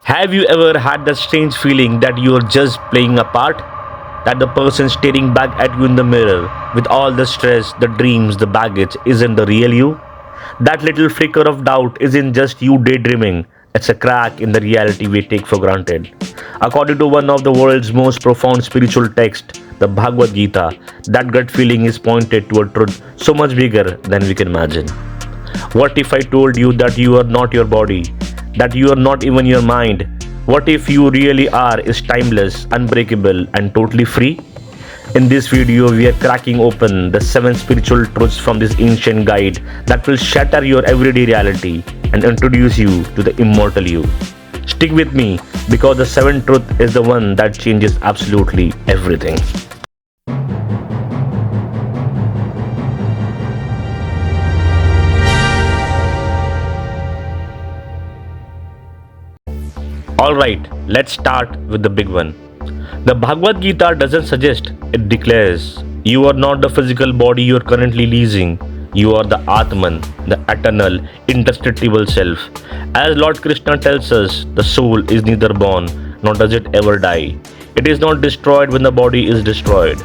Have you ever had that strange feeling that you're just playing a part? That the person staring back at you in the mirror with all the stress, the dreams, the baggage isn't the real you? That little flicker of doubt isn't just you daydreaming, it's a crack in the reality we take for granted. According to one of the world's most profound spiritual texts, the Bhagavad Gita, that gut feeling is pointed to a truth so much bigger than we can imagine. What if I told you that you are not your body, that you are not even your mind? What if you really are is timeless, unbreakable, and totally free? In this video, we are cracking open the 7 spiritual truths from this ancient guide that will shatter your everyday reality and introduce you to the immortal you. Stick with me because the 7th truth is the one that changes absolutely everything. Alright, let's start with the big one. The Bhagavad Gita doesn't suggest, it declares, you are not the physical body you are currently leasing. You are the Atman, the eternal, indestructible self. As Lord Krishna tells us, the soul is neither born, nor does it ever die. It is not destroyed when the body is destroyed.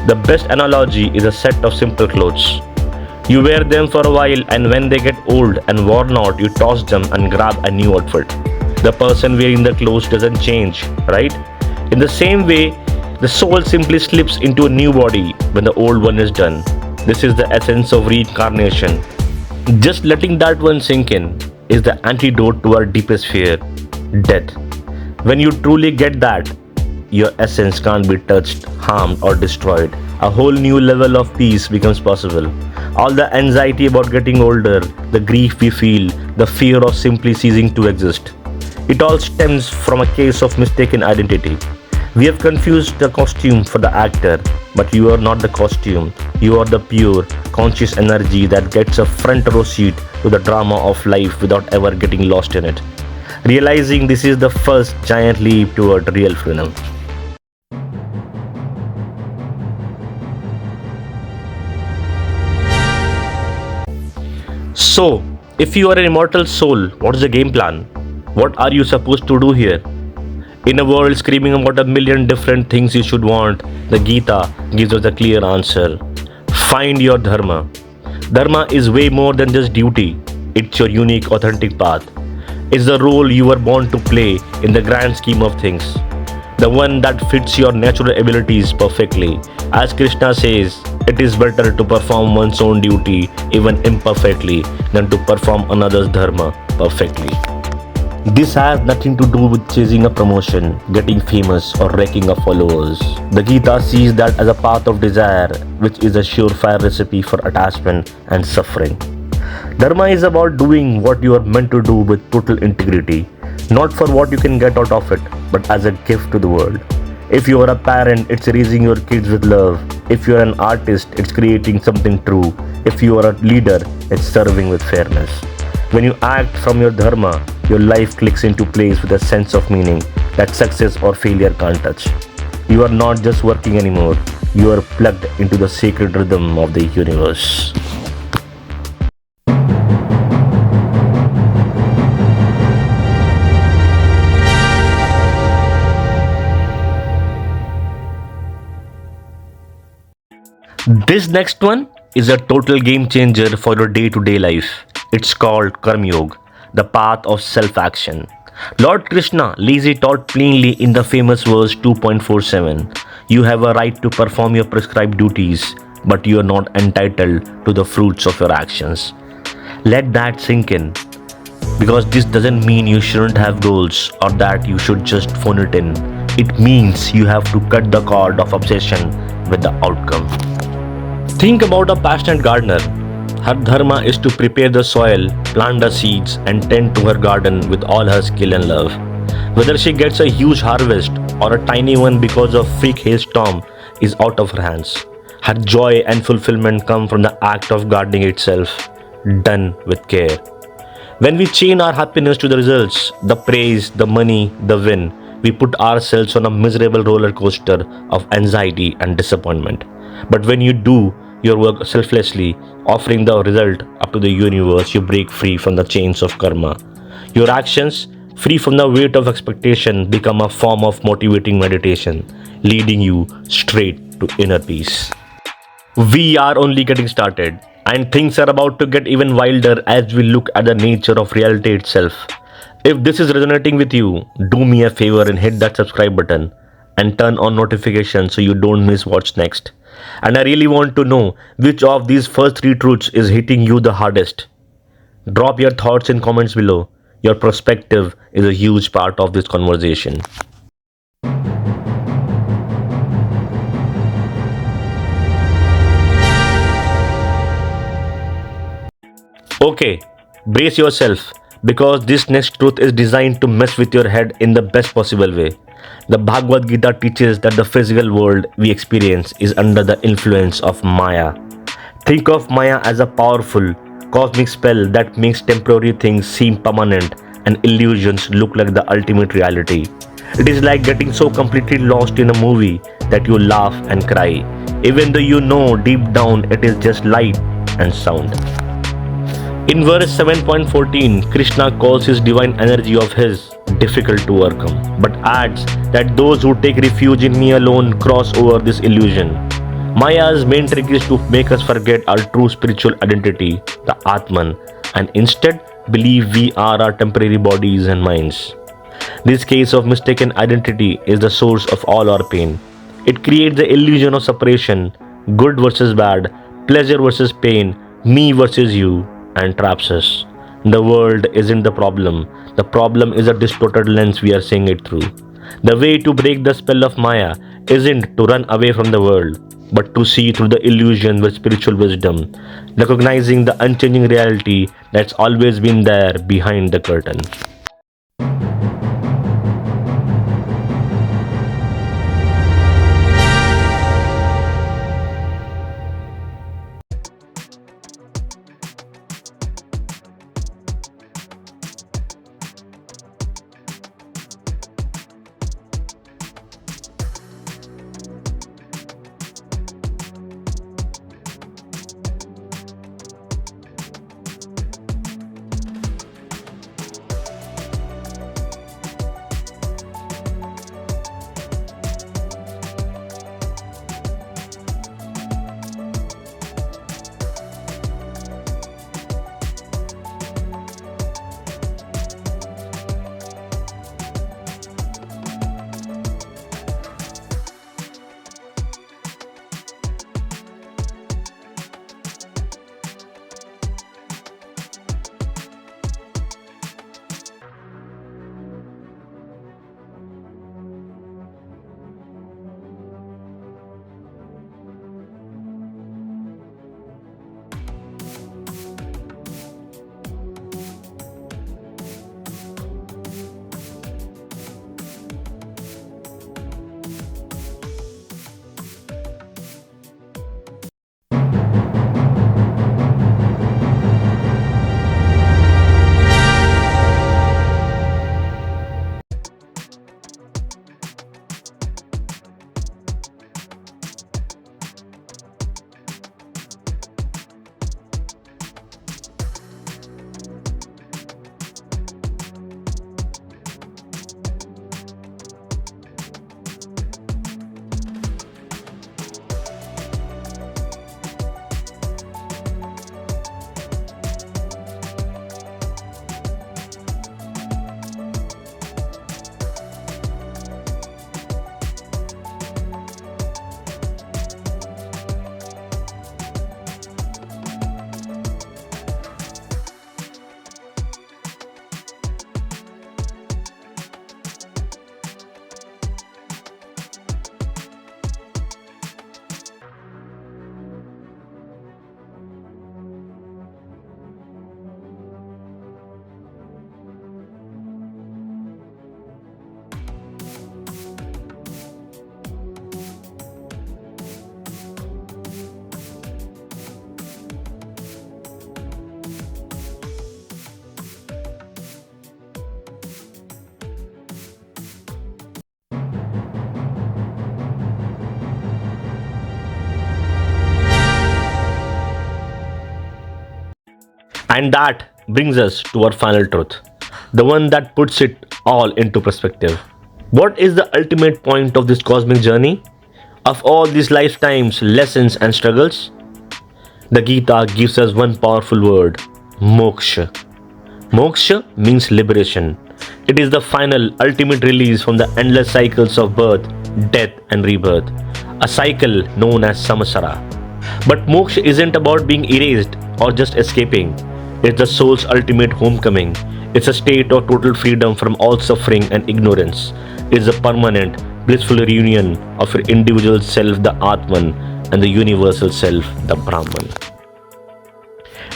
The best analogy is a set of simple clothes. You wear them for a while, and when they get old and worn out, you toss them and grab a new outfit. The person wearing the clothes doesn't change, right? In the same way, the soul simply slips into a new body when the old one is done. This is the essence of reincarnation. Just letting that one sink in is the antidote to our deepest fear, death. When you truly get that, your essence can't be touched, harmed, or destroyed. A whole new level of peace becomes possible. All the anxiety about getting older, the grief we feel, the fear of simply ceasing to exist, it all stems from a case of mistaken identity. We have confused the costume for the actor, but you are not the costume. You are the pure, conscious energy that gets a front row seat to the drama of life without ever getting lost in it. Realizing this is the first giant leap toward real freedom. So, if you are an immortal soul, what is the game plan? What are you supposed to do here? In a world screaming about a million different things you should want, the Gita gives us a clear answer. Find your Dharma. Dharma is way more than just duty. It's your unique, authentic path. It's the role you were born to play in the grand scheme of things. The one that fits your natural abilities perfectly. As Krishna says, it is better to perform one's own duty, even imperfectly, than to perform another's Dharma perfectly. This has nothing to do with chasing a promotion, getting famous, or raking up followers. The Gita sees that as a path of desire, which is a surefire recipe for attachment and suffering. Dharma is about doing what you are meant to do with total integrity, not for what you can get out of it, but as a gift to the world. If you are a parent, it's raising your kids with love. If you are an artist, it's creating something true. If you are a leader, it's serving with fairness. When you act from your Dharma, your life clicks into place with a sense of meaning that success or failure can't touch. You are not just working anymore, you are plugged into the sacred rhythm of the universe. This next one is a total game changer for your day-to-day life. It's called Karma Yoga, the path of self-action. Lord Krishna lays it out plainly in the famous verse 2.47. You have a right to perform your prescribed duties, but you are not entitled to the fruits of your actions. Let that sink in, because this doesn't mean you shouldn't have goals or that you should just phone it in. It means you have to cut the cord of obsession with the outcome. Think about a passionate gardener. Her dharma is to prepare the soil, plant the seeds, and tend to her garden with all her skill and love. Whether she gets a huge harvest or a tiny one because of freak hailstorm is out of her hands. Her joy and fulfillment come from the act of gardening itself, done with care. When we chain our happiness to the results, the praise, the money, the win, we put ourselves on a miserable roller coaster of anxiety and disappointment. But when you do your work selflessly, offering the result up to the universe, you break free from the chains of karma. Your actions, free from the weight of expectation, become a form of motivating meditation, leading you straight to inner peace. We are only getting started, and things are about to get even wilder as we look at the nature of reality itself. If this is resonating with you, do me a favor and hit that subscribe button and turn on notifications so you don't miss what's next. And I really want to know which of these first three truths is hitting you the hardest. Drop your thoughts in comments below. Your perspective is a huge part of this conversation. Okay, brace yourself because this next truth is designed to mess with your head in the best possible way. The Bhagavad Gita teaches that the physical world we experience is under the influence of Maya. Think of Maya as a powerful, cosmic spell that makes temporary things seem permanent and illusions look like the ultimate reality. It is like getting so completely lost in a movie that you laugh and cry, even though you know deep down it is just light and sound. In verse 7.14, Krishna calls his divine energy of his difficult to overcome, but adds that those who take refuge in me alone cross over this illusion. Maya's main trick is to make us forget our true spiritual identity, the Atman, and instead believe we are our temporary bodies and minds. This case of mistaken identity is the source of all our pain. It creates the illusion of separation, good versus bad, pleasure versus pain, me versus you, and traps us. The world isn't the problem. The problem is a distorted lens we are seeing it through. The way to break the spell of Maya isn't to run away from the world, but to see through the illusion with spiritual wisdom, recognizing the unchanging reality that's always been there behind the curtain. And that brings us to our final truth, the one that puts it all into perspective. What is the ultimate point of this cosmic journey? Of all these lifetimes, lessons, and struggles? The Gita gives us one powerful word: Moksha. Moksha means liberation. It is the final, ultimate release from the endless cycles of birth, death, and rebirth, a cycle known as samsara. But moksha isn't about being erased or just escaping. It's the soul's ultimate homecoming. It's a state of total freedom from all suffering and ignorance. It's a permanent, blissful reunion of your individual self, the Atman, and the universal self, the Brahman.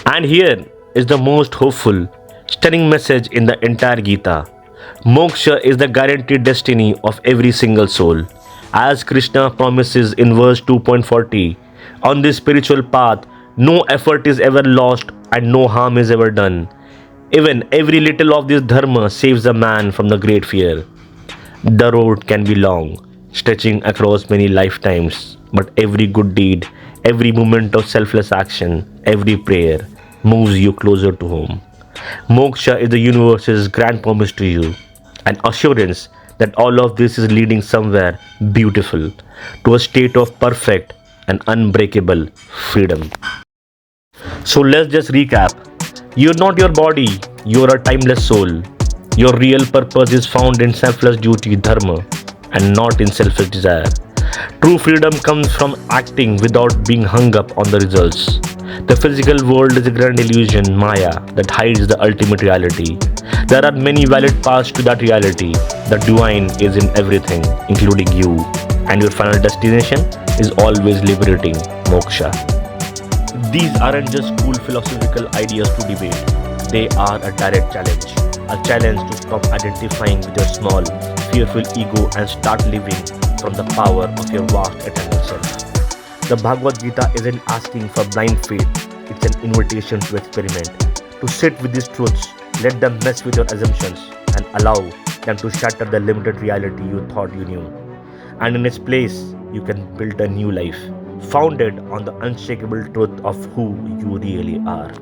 And here is the most hopeful, stunning message in the entire Gita. Moksha is the guaranteed destiny of every single soul. As Krishna promises in verse 2.40, on this spiritual path, no effort is ever lost and no harm is ever done. Even every little of this Dharma saves a man from the great fear. The road can be long, stretching across many lifetimes, but every good deed, every moment of selfless action, every prayer moves you closer to home. Moksha is the universe's grand promise to you, an assurance that all of this is leading somewhere beautiful, to a state of perfect and unbreakable freedom. So let's just recap. You're not your body, you're a timeless soul. Your real purpose is found in selfless duty, dharma, and not in selfish desire. True freedom comes from acting without being hung up on the results. The physical world is a grand illusion, Maya, that hides the ultimate reality. There are many valid paths to that reality. The divine is in everything, including you. And your final destination is always liberating, moksha. These aren't just cool philosophical ideas to debate. They are a direct challenge. A challenge to stop identifying with your small, fearful ego and start living from the power of your vast eternal self. The Bhagavad Gita isn't asking for blind faith, it's an invitation to experiment, to sit with these truths, let them mess with your assumptions, and allow them to shatter the limited reality you thought you knew. And in its place, you can build a new life, founded on the unshakable truth of who you really are.